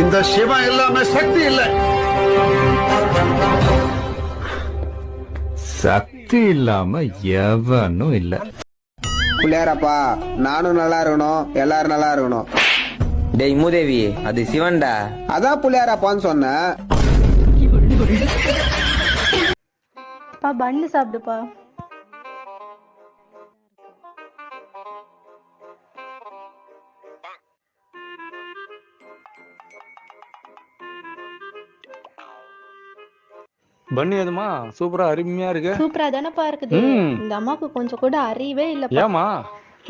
இந்த சிவம் இல்லாம சக்தி இல்ல. சக்தி இல்லாம எவனும் இல்ல. பிள்ளையாரப்பா, நானும் நல்லா இருக்கணும், எல்லாரும் நல்லா இருக்கணும். டேய் மூதேவி, அது சிவன்டா. அதான் பிள்ளையாரப்பான்னு சொன்னேன். பண்ணு சாப்பிடுப்பா. பண்ணி எதுமா சூப்பரா அருமையா இருக்கு. சூப்பரா தானப்பா இருக்குது. இந்த அம்மாக்கு கொஞ்சம் கூட அறிவே இல்ல. ஏமா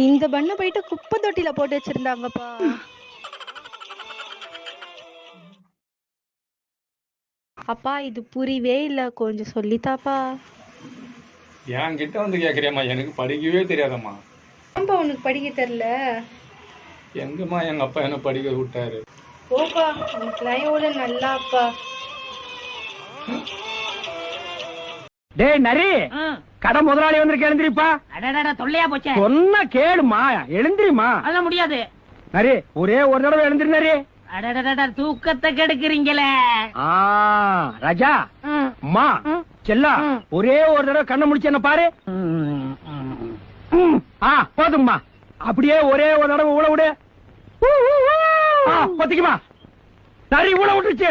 இந்த பண்ண போயிட்டு குப்பை தொட்டில போட்டு வச்சிருந்தாங்கப்பா. அப்பா இது புரியவே இல்ல, கொஞ்சம் சொல்லித்தாப்பா. என் கிட்ட வந்து கேக்குறியாமா? எனக்கு படிக்கவே தெரியாதம்மா. ஏன்பா உனக்கு படிக்க தெரியல? எங்கம்மா எங்க அப்பா என்ன படிக்க விட்டாரு? ஓப்பா உனக்குலாம் எவ்வளவு நல்லா அப்பா. டேய் நரி, கடை முதலாளி வந்திருக்க, எழுந்திரிப்பா. தொல்லையா போச்சே. சொன்ன கேளுமா, எழுந்திரிமா. அதெல்லாம் முடியாது. நரி, ஒரே ஒரு தடவை எழுந்திரு நரி. தூக்கத்தை கெடுக்கிறீங்களே. ராஜா, அம்மா, செல்லா, ஒரே ஒரு தடவை கண்ணை முடிச்சு என்ன பாரு. போதும்மா, அப்படியே ஒரே ஒரு தடவை ஊழ விடு. பத்திக்குமா, நரி ஊழ விட்டுருச்சு.